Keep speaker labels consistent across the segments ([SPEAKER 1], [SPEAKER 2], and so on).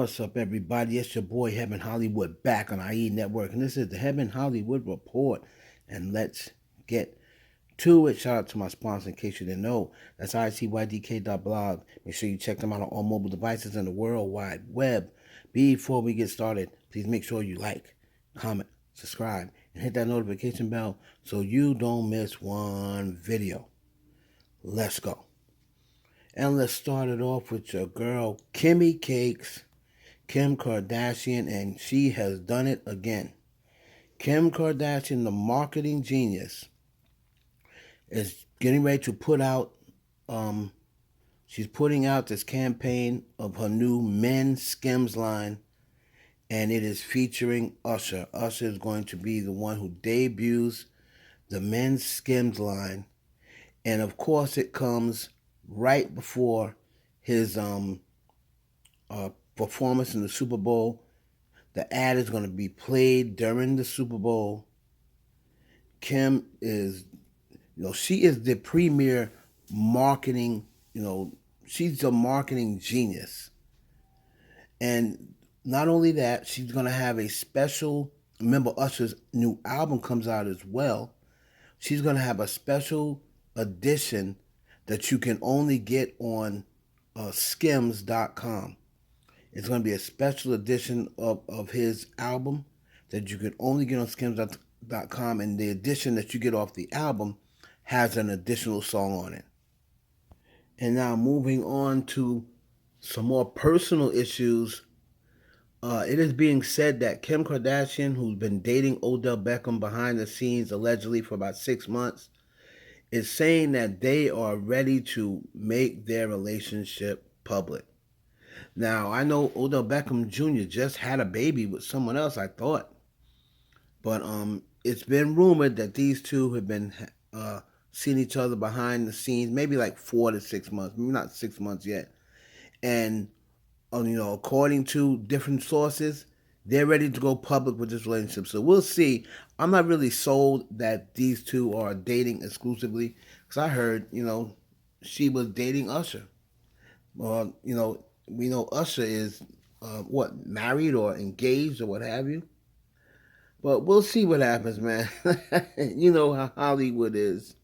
[SPEAKER 1] What's up, everybody? It's your boy Heaven Hollywood back on IE Network, and this is the Heaven Hollywood Report. And let's get to it. Shout out to my sponsor, in case you didn't know. That's icydk.blog. Make sure you check them out on all mobile devices in the World Wide Web. Before we get started, please make sure you like, comment, subscribe, and hit that notification bell so you don't miss one video. Let's go. And let's start it off with your girl, Kimmy Cakes, Kim Kardashian, and she has done it again. Kim Kardashian, the marketing genius, is getting ready to put out, she's putting out this campaign of her new men's Skims line, and it is featuring Usher. Usher is going to be the one who debuts the men's Skims line, and of course it comes right before his performance in the Super Bowl. The ad is going to be played during the Super Bowl. Kim is, she is the premier marketing, she's a marketing genius. And not only that, she's going to have a special, remember Usher's new album comes out as well. She's going to have a special edition that you can only get on skims.com. It's going to be a special edition of his album that you can only get on skims.com, and the edition that you get off the album has an additional song on it. And now moving on to some more personal issues. It is being said that Kim Kardashian, who's been dating Odell Beckham behind the scenes allegedly for about 6 months, is saying that they are ready to make their relationship public. Now, I know Odell Beckham Jr. just had a baby with someone else, I thought. But it's been rumored that these two have been seeing each other behind the scenes, maybe like 4 to 6 months, maybe not 6 months yet. And, according to different sources, they're ready to go public with this relationship. So we'll see. I'm not really sold that these two are dating exclusively, because I heard, she was dating Usher. We know Usher is, married or engaged or what have you. But we'll see what happens, man. You know how Hollywood is.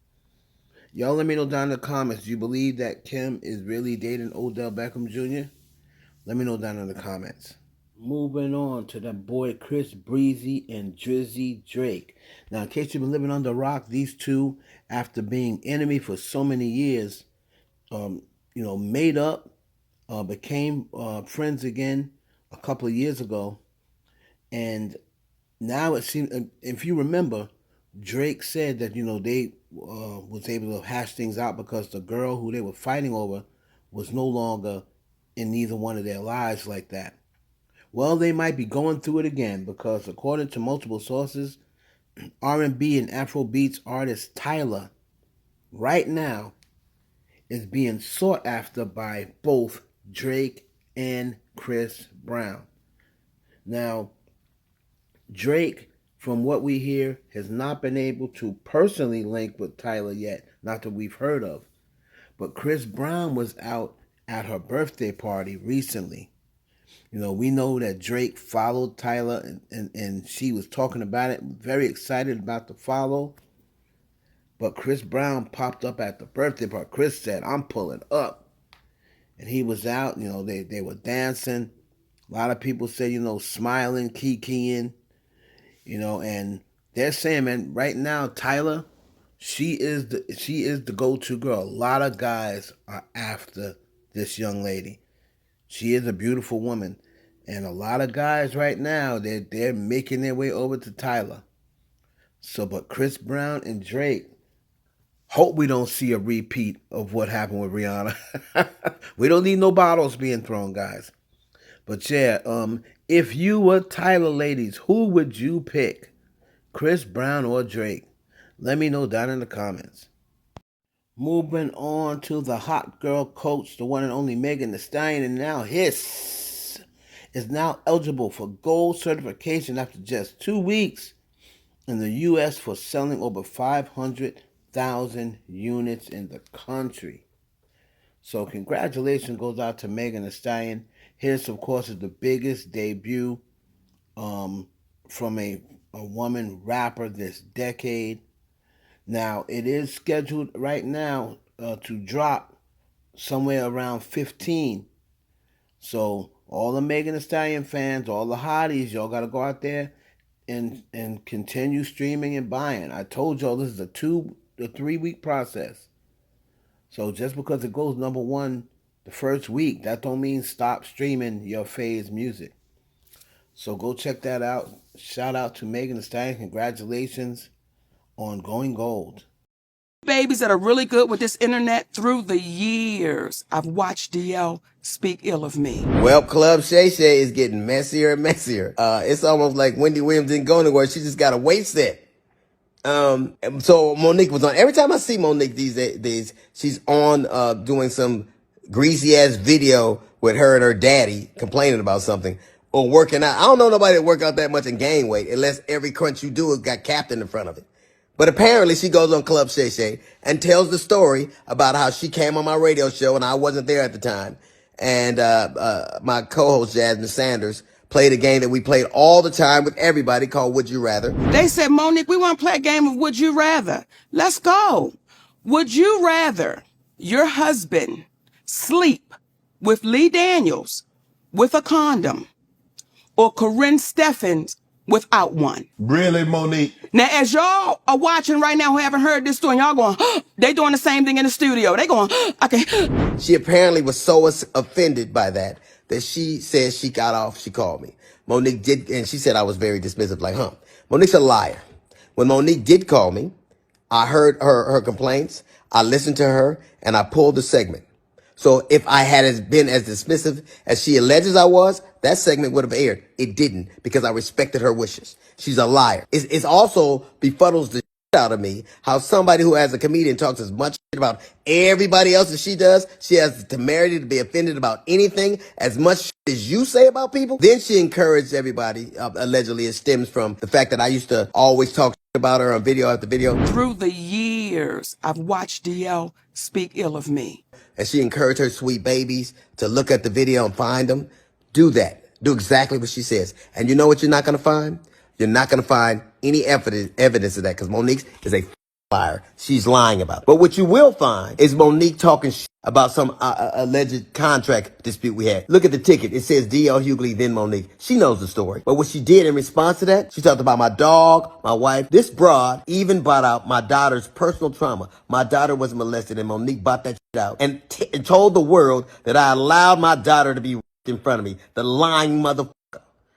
[SPEAKER 1] Y'all let me know down in the comments. Do you believe that Kim is really dating Odell Beckham Jr.? Let me know down in the comments. Moving on to that boy Chris Breezy and Drizzy Drake. Now, in case you've been living under a rock, these two, after being enemy for so many years, made up, became friends again a couple of years ago. And now it seems, if you remember, Drake said that, they was able to hash things out because the girl who they were fighting over was no longer in neither one of their lives like that. Well, they might be going through it again because according to multiple sources, R&B and Afrobeats artist Tyla right now is being sought after by both Drake and Chris Brown. Now, Drake, from what we hear, has not been able to personally link with Tyla yet, not that we've heard of. But Chris Brown was out at her birthday party recently. We know that Drake followed Tyla and she was talking about it, very excited about the follow. But Chris Brown popped up at the birthday party. Chris said, "I'm pulling up." And he was out, they were dancing. A lot of people say, smiling, kikiing, and they're saying, man, right now, Tyla, she is the go-to girl. A lot of guys are after this young lady. She is a beautiful woman. And a lot of guys right now, they're making their way over to Tyla. So, but Chris Brown and Drake, hope we don't see a repeat of what happened with Rihanna. We don't need no bottles being thrown, guys. But yeah, if you were Tyla ladies, who would you pick? Chris Brown or Drake? Let me know down in the comments. Moving on to the hot girl coach, the one and only Megan Thee Stallion, and now is now eligible for gold certification after just 2 weeks in the U.S. for selling over 500,000 units in the country. So congratulations goes out to Megan Thee Stallion. His, of course, is the biggest debut um, from a woman rapper this decade. Now, it is scheduled right now to drop somewhere around 15. So, all the Megan Thee Stallion fans, all the hotties, y'all got to go out there and continue streaming and buying. I told y'all this is a 3 week process. So just because it goes number one the first week, that don't mean stop streaming your faves music. So go check that out. Shout out to Megan Thee Stallion. Congratulations on going gold.
[SPEAKER 2] Babies that are really good with this internet through the years. I've watched DL speak ill of me.
[SPEAKER 3] Well, Club Shay Shay is getting messier and messier. It's almost like Wendy Williams didn't go anywhere. She just got a wait set. So Monique was on. Every time I see Monique these days, she's on doing some greasy ass video with her and her daddy complaining about something or working out. I don't know nobody that work out that much and gain weight unless every crunch you do has got Captain in front of it. But apparently she goes on Club Shay Shay and tells the story about how she came on my radio show and I wasn't there at the time. And my co-host Jasmine Sanders played a game that we played all the time with everybody called Would You Rather.
[SPEAKER 2] They said, Monique, we want to play a game of Would You Rather. Let's go. Would you rather your husband sleep with Lee Daniels with a condom or Corinne Steffens without one?
[SPEAKER 4] Really, Monique?
[SPEAKER 2] Now, as y'all are watching right now who haven't heard this story, y'all going, they doing the same thing in the studio. They going, okay.
[SPEAKER 3] She apparently was so offended by that she says she got off. She called me. Monique did, and she said I was very dismissive, like, huh. Monique's a liar. When Monique did call me, I heard her complaints. I listened to her, and I pulled the segment. So if I had been as dismissive as she alleges I was, that segment would have aired. It didn't because I respected her wishes. She's a liar. It's also befuddles the out of me how somebody who as a comedian talks as much about everybody else as she does, she has the temerity to be offended about anything as much as you say about people. Then she encouraged everybody, allegedly it stems from the fact that I used to always talk about her on video after video.
[SPEAKER 2] Through the years, I've watched DL speak ill of me.
[SPEAKER 3] And she encouraged her sweet babies to look at the video and find them. Do that. Do exactly what she says. And you know what you're not going to find? You're not going to find any evidence of that because Monique is a liar. She's lying about it. But what you will find is Monique talking about some alleged contract dispute we had. Look at the ticket. It says DL Hughley, then Monique. She knows the story. But what she did in response to that, she talked about my dog, my wife. This broad even brought out my daughter's personal trauma. My daughter was molested and Monique brought that shit out and told the world that I allowed my daughter to be in front of me. The lying motherfucker.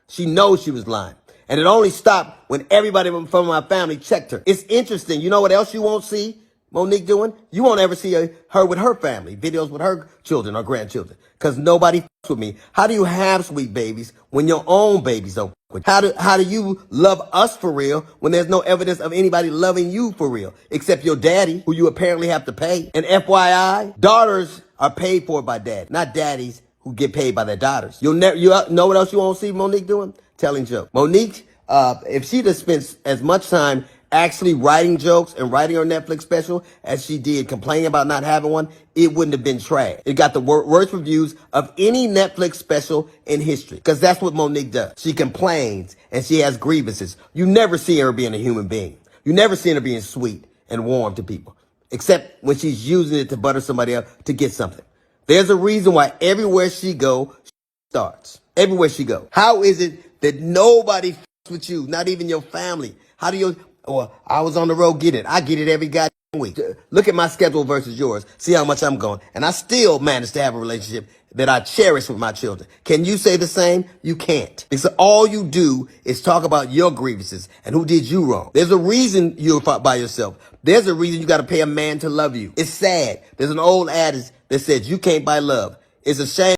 [SPEAKER 3] She knows she was lying. And it only stopped when everybody from my family checked her. It's interesting. You know what else you won't see Monique doing? You won't ever see her with her family, videos with her children or grandchildren, because nobody fucks with me. How do you have sweet babies when your own babies don't fuck with you? How do you love us for real when there's no evidence of anybody loving you for real, except your daddy, who you apparently have to pay? And FYI, daughters are paid for by dad, not daddies who get paid by their daughters. You know what else you won't see Monique doing? Telling jokes. Monique, if she'd have spent as much time actually writing jokes and writing her Netflix special as she did complaining about not having one, it wouldn't have been trash. It got the worst reviews of any Netflix special in history. Because that's what Monique does. She complains and she has grievances. You never see her being a human being. You never see her being sweet and warm to people. Except when she's using it to butter somebody up to get something. There's a reason why everywhere she go, she starts. Everywhere she go. How is it that nobody with you, not even your family? How do you, or I was on the road, get it. I get it every goddamn week. Look at my schedule versus yours. See how much I'm going. And I still manage to have a relationship that I cherish with my children. Can you say the same? You can't. Because all you do is talk about your grievances and who did you wrong. There's a reason you're by yourself. There's a reason you got to pay a man to love you. It's sad. There's an old adage that says you can't buy love. It's a shame.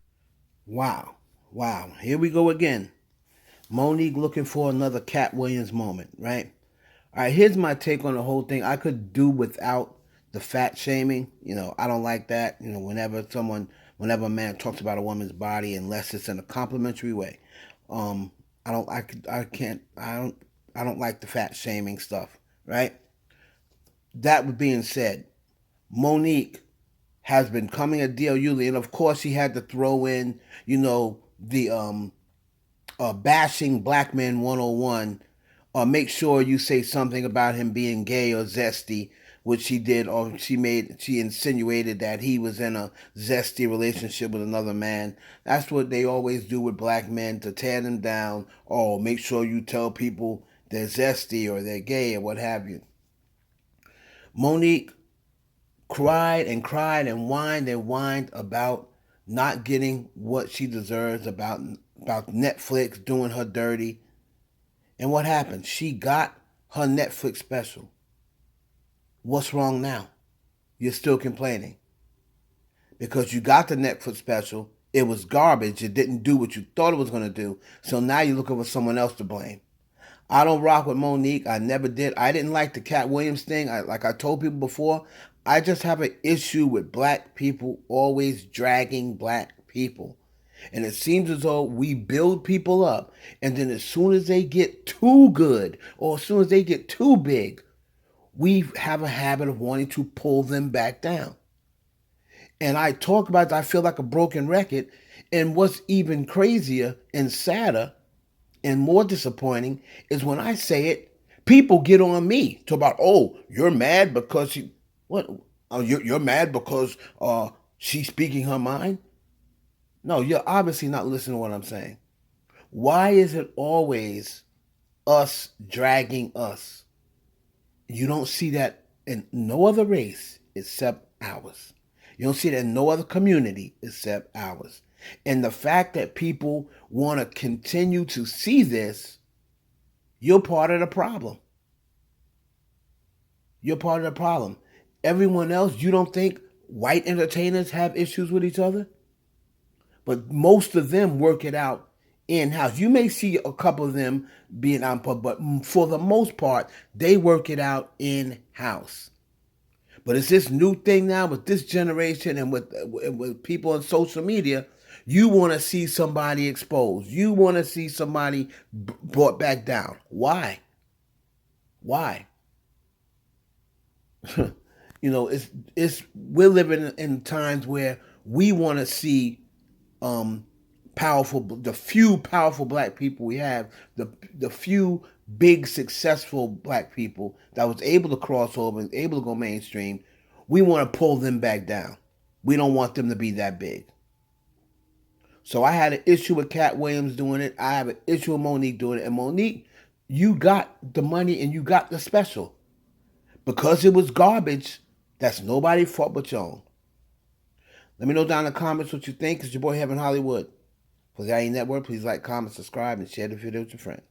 [SPEAKER 1] Wow. Wow. Here we go again. Monique looking for another Katt Williams moment, right? All right, here's my take on the whole thing. I could do without the fat shaming. I don't like that. Whenever a man talks about a woman's body, unless it's in a complimentary way, I don't like the fat shaming stuff, right? That being said, Monique has been coming at DL Hughley, and of course he had to throw in, the bashing black men 101, or make sure you say something about him being gay or zesty, which she did, or she insinuated that he was in a zesty relationship with another man. That's what they always do with black men to tear them down. Oh, make sure you tell people they're zesty or they're gay or what have you. Monique cried and whined about not getting what she deserves, about Netflix doing her dirty. And what happened? She got her Netflix special. What's wrong now? You're still complaining. Because you got the Netflix special, it was garbage. It didn't do what you thought it was going to do. So now you're looking for someone else to blame. I don't rock with Monique. I never did. I didn't like the Katt Williams thing. Like I told people before, I just have an issue with black people always dragging black people. And it seems as though we build people up, and then as soon as they get too good or as soon as they get too big, we have a habit of wanting to pull them back down. And I talk about it, I feel like a broken record. And what's even crazier and sadder and more disappointing is when I say it, people get on me. Talk about, oh, you're mad because she, what? Oh, you're mad because she's speaking her mind? No, you're obviously not listening to what I'm saying. Why is it always us dragging us? You don't see that in no other race except ours. You don't see that in no other community except ours. And the fact that people want to continue to see this, you're part of the problem. You're part of the problem. Everyone else, you don't think white entertainers have issues with each other? But most of them work it out in-house. You may see a couple of them being out, but for the most part, they work it out in-house. But it's this new thing now with this generation and with people on social media. You want to see somebody exposed. You want to see somebody brought back down. Why? Why? It's we're living in times where we want to see the few powerful black people we have, the few big successful black people that was able to cross over and able to go mainstream. We want to pull them back down. We don't want them to be that big. So I had an issue with Katt Williams doing it. I have an issue with Monique doing it. And Monique, you got the money and you got the special. Because it was garbage, that's nobody's fault but your own. Let me know down in the comments what you think. It's your boy Heaven Hollywood. For the IE Network, please like, comment, subscribe, and share the video with your friends.